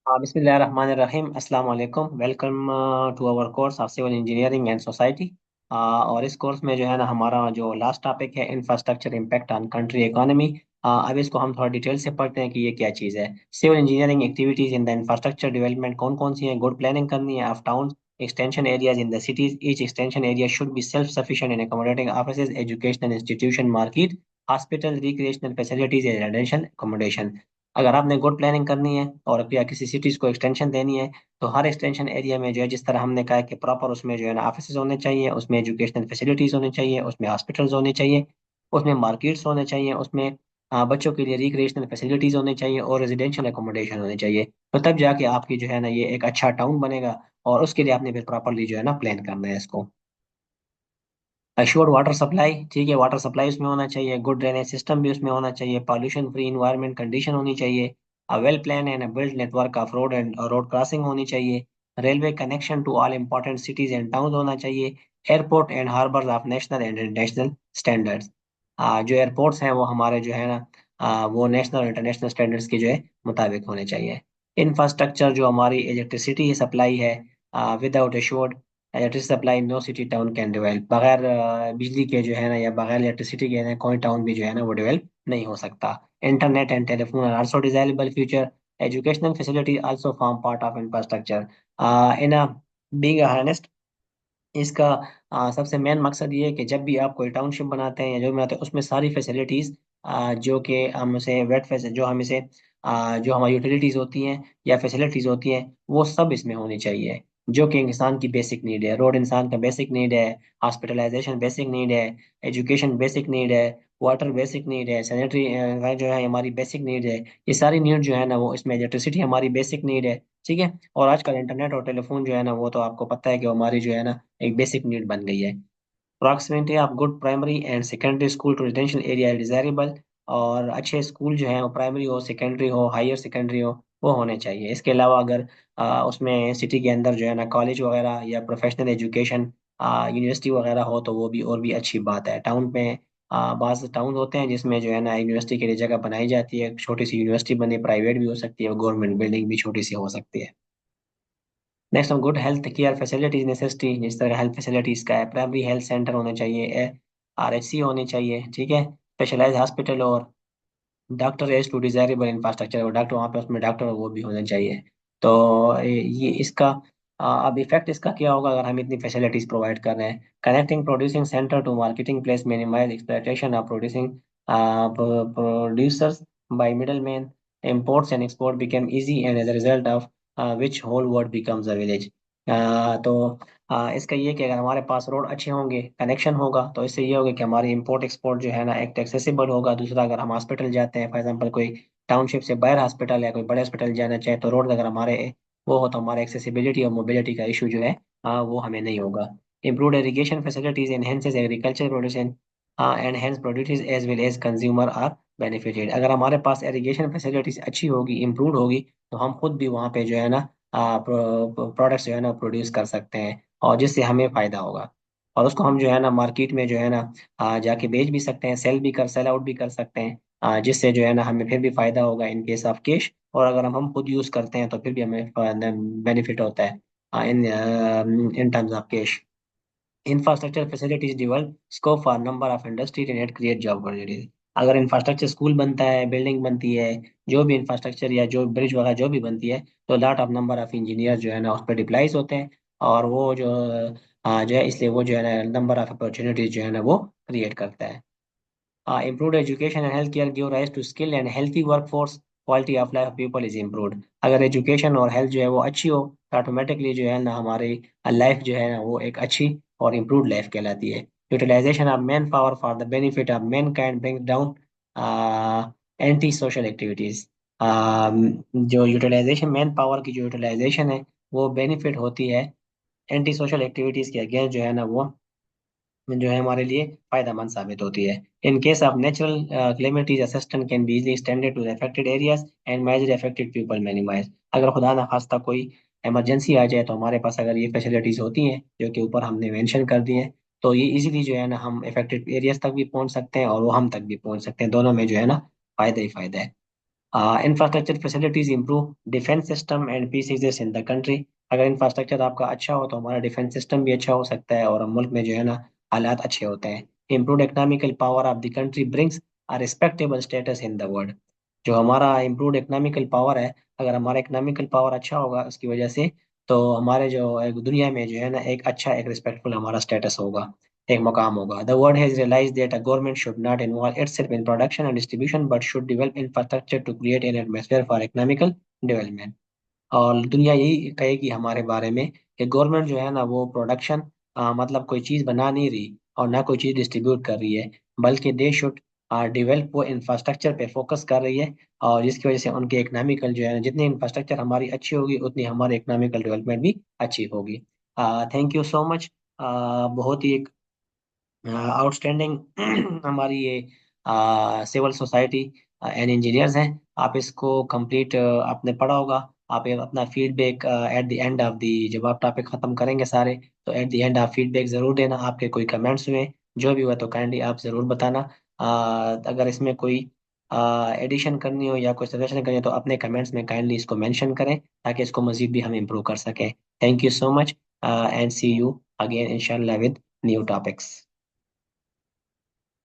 बिस्मिल्लाहिर्रहमानिर्रहीम अस्सलाम वालेकुम। Welcome to our course of civil engineering and society. और इस कोर्स में जो है ना हमारा जो लास्ट टॉपिक है infrastructure impact on country economy. अब इसको हम थोड़ा डिटेल से पढ़ते हैं कि ये क्या चीज़ है। Civil engineering activities in the infrastructure development कौन कौन सी हैं। गुड प्लानिंग करनी है of town extension areas in the cities. Each extension area should be self-sufficient in accommodating offices, educational institution, market, hospital, recreational facilities, and residential accommodation. अगर आपने good planning करनी है और या किसी सिटीज को एक्सटेंशन देनी है, तो हर एक्सटेंशन एरिया में जो है, जिस तरह हमने कहा है कि प्रॉपर उसमें जो है ना ऑफिस होने चाहिए, उसमें एजुकेशनल फैसिलिटीज होनी चाहिए, उसमें हॉस्पिटल्स होने चाहिए, उसमें मार्केट्स होने चाहिए, उसमें बच्चों के लिए रिक्रिएशनल फैसिलिटीज होनी चाहिए और रेजिडेंशियल एकोमोडेशन होनी चाहिए। तो तब जाके आपकी जो है ना ये एक अच्छा टाउन बनेगा। और उसके लिए आपने फिर प्रॉपरली जो है ना प्लान करना है इसको। अश्योर्ड वाटर सप्लाई, ठीक है, वाटर सप्लाई उसमें होना चाहिए। गुड ड्रेनेज सिस्टम भी उसमें होना चाहिए। पॉल्यूशन फ्री इन्वायरमेंट कंडीशन होनी चाहिए। A well plan and build network of road and road crossing होनी चाहिए। Railway connection to all important cities and town होना चाहिए। Airport and harbour of national and international standards. जो airports हैं वो हमारे जो है ना वो नेशनल और इंटरनेशनल स्टैंडर्ड्स के जो है मुताबिक होने चाहिए। इंफ्रास्ट्रक्चर जो हमारी इलेक्ट्रिसिटी सप्लाई है, without assured electricity supply no city town can develop. बगैर बिजली के जो है ना या बगैर इलेक्ट्रिसिटी के ना कोई टाउन भी जो है ना वो डेवलप नहीं हो सकता। Internet and telephone are also desirable future. Educational facility also form part of infrastructure. In a being honest, इसका सबसे मेन मकसद ये है कि जब भी आप कोई टाउनशिप बनाते हैं या जो भी बनाते हैं उसमें सारी फैसिलिटीज जो कि हम इसे वेट फैसिलिटी जो हम इसे जो हमारी यूटिलिटीज होती हैं या फैसिलिटीज होती हैं वो सब इसमें होनी चाहिए, जो कि इंसान की बेसिक नीड है। रोड इंसान का बेसिक नीड है। हॉस्पिटलाइजेशन बेसिक नीड है। एजुकेशन बेसिक नीड है। वाटर बेसिक नीड है। सैनिटरी जो है हमारी बेसिक नीड है। ये सारी नीड जो है ना वो इसमें, इलेक्ट्रिसिटी हमारी बेसिक नीड है। ठीक है। और आजकल इंटरनेट और टेलीफोन जो है ना वो तो आपको पता है कि वो हमारी जो है ना एक बेसिक नीड बन गई है। Proximity of good primary and secondary school to residential area desirable. और अच्छे स्कूल जो हैं वो प्राइमरी हो, सेकेंडरी हो, हायर सेकेंडरी हो, वो होने चाहिए। इसके अलावा अगर उसमें सिटी के अंदर जो है ना कॉलेज वगैरह या प्रोफेशनल एजुकेशन यूनिवर्सिटी वगैरह हो तो वो भी और भी अच्छी बात है। टाउन में बाज़ टाउन होते हैं जिसमें जो है ना यूनिवर्सिटी के लिए जगह बनाई जाती है। छोटी सी यूनिवर्सिटी बने, प्राइवेट भी हो सकती है, गवर्नमेंट बिल्डिंग भी छोटी सी हो सकती है। नेक्स्ट हम good health care facilities necessity, जिस तरह हेल्थ फैसिलिटीज का है, प्राइमरी हेल्थ सेंटर होने चाहिए, RHC होनी चाहिए, ठीक है, स्पेशलाइज हॉस्पिटल और doctor as to desirable infrastructure, और डॉक्टर वहाँ पे उसमें डॉक्टर वो भी होने चाहिए। तो ये इसका अब इफेक्ट इसका क्या होगा अगर हम इतनी फैसिलिटीज प्रोवाइड कर रहे हैं। Connecting producing centre to marketing place minimise exploitation of producing producers by middleman. imports and export became easy and as a result of which whole world becomes a village। तो इसका ये कि अगर हमारे पास road अच्छे होंगे, connection होगा, तो इससे ये होगा कि हमारी इंपोर्ट एक्सपोर्ट जो है ना एक एक्सेसिबल होगा। दूसरा, अगर हम हॉस्पिटल जाते हैं, फॉर एग्जांपल कोई टाउनशिप से बाहर हॉस्पिटल या कोई बड़े हॉस्पिटल जाना चाहे, तो रोड अगर हमारे वो हो तो हमारे एक्सेसिबिलिटी और मोबिलिटी का इशू जो है वो हमें नहीं होगा। Improve irrigation facilities enhances agriculture production and hence produce as well as consumer are benefited. अगर हमारे पास इरीगेशन फैसिलिटीज अच्छी होगी, इम्प्रूव होगी, तो हम खुद भी वहाँ पे जो है ना प्रोडक्ट्स जो है ना प्रोड्यूस कर सकते हैं और जिससे हमें फायदा होगा। और उसको हम जो है ना मार्केट में जो है ना जाके बेच भी सकते हैं, सेल आउट भी कर सकते हैं, जिससे जो है ना हमें फिर भी फायदा होगा इन केस ऑफ कैश। और अगर हम खुद यूज करते हैं तो फिर भी हमें बेनिफिट होता है in in terms of cash. Infrastructure facilities develop scope for number of industry and create job opportunities. अगर इंफ्रास्ट्रक्चर स्कूल बनता है, बिल्डिंग बनती है, जो भी इंफ्रास्ट्रक्चर या जो ब्रिज वगैरह जो भी बनती है, तो lot of number of engineer जो है ना उस पर डिप्लाइज होते हैं। और वो जो है इसलिए वो जो है ना नंबर ऑफ अपॉर्चुनिटीज जो है ना वो क्रिएट करता है। Improved education and healthcare give rise to skill and healthy workforce. Quality of life of people is improved। अगर एजुकेशन और हेल्थ जो है वो अच्छी हो तो ऑटोमेटिकली जो है ना हमारी लाइफ जो है ना वो एक अच्छी और इम्प्रूव्ड लाइफ कहलाती है। Utilisation of manpower for the benefit of mankind bring down anti social activities. जो यूटिलाइजेशन मैन पावर की जो यूटिलाइजेशन है वो बेनिफिट होती है एंटी सोशल एक्टिविटीज के अगेंस्ट जो है ना वो जो है हमारे लिए फायदेमंद साबित होती है। In case of natural calamities assistant can be easily extended to the affected areas and major affected people minimise. अगर खुदा ना खास्ता कोई इमरजेंसी आ जाए तो हमारे पास अगर ये फैसिलिटीज होती हैं जो कि ऊपर हमने मेंशन कर दी हैं, तो ये इजीली जो है ना हम अफेक्टेड एरियाज तक भी पहुंच सकते हैं और वो हम तक भी पहुंच सकते हैं। दोनों में जो है ना फायदा ही फायदा है। Infrastructure facilities improve defence system and peace exist in the country. अगर इंफ्रास्ट्रक्चर आपका अच्छा हो तो हमारा डिफेंस सिस्टम भी अच्छा हो सकता है और मुल्क में जो है ना हालात अच्छे होते हैं। Improve economical power of the country brings a respectable status in the world. जो हमारा इम्प्रूव इकोनॉमिकल पावर है, अगर हमारा इकोनॉमिकल पावर अच्छा होगा उसकी वजह से, तो हमारे जो एक दुनिया में जो है ना एक अच्छा एक रिस्पेक्टफुल हमारा स्टेटस होगा, एक मुकाम होगा। The world has realized that a government should not involve itself in production and distribution, but should develop infrastructure to create an atmosphere for economical development। और दुनिया यही कहेगी हमारे बारे में कि गवर्नमेंट जो है ना वो प्रोडक्शन मतलब कोई चीज़ बना नहीं रही और ना कोई चीज़ डिस्ट्रीब्यूट कर रही है, बल्कि दे शुड डेवलप, वो इंफ्रास्ट्रक्चर पे फोकस कर रही है। और जिसकी वजह से उनके इकोनॉमिकल जो है ना, जितनी इंफ्रास्ट्रक्चर हमारी अच्छी होगी उतनी हमारी इकोनॉमिकल डेवलपमेंट भी अच्छी होगी। Thank you so much. बहुत ही आउटस्टैंडिंग हमारी ये सिविल सोसाइटी एंड इंजीनियर्स हैं। आप इसको कंप्लीट आपने पढ़ा होगा। आप ये अपना feedback at the end of the, जब आप टॉपिक खत्म करेंगे सारे, तो एट द एंड आप फीडबैक जरूर देना। आपके कोई कमेंट्स हुए जो भी हुआ तो काइंडली आप जरूर बताना। अगर इसमें कोई एडिशन करनी हो या कोई सजेशन करनी हो तो अपने कमेंट्स में काइंडली इसको मेंशन करें ताकि इसको मजीद भी हम इम्प्रूव कर सकें। Thank you so much and see you again इंशाल्लाह विद न्यू टॉपिक्स।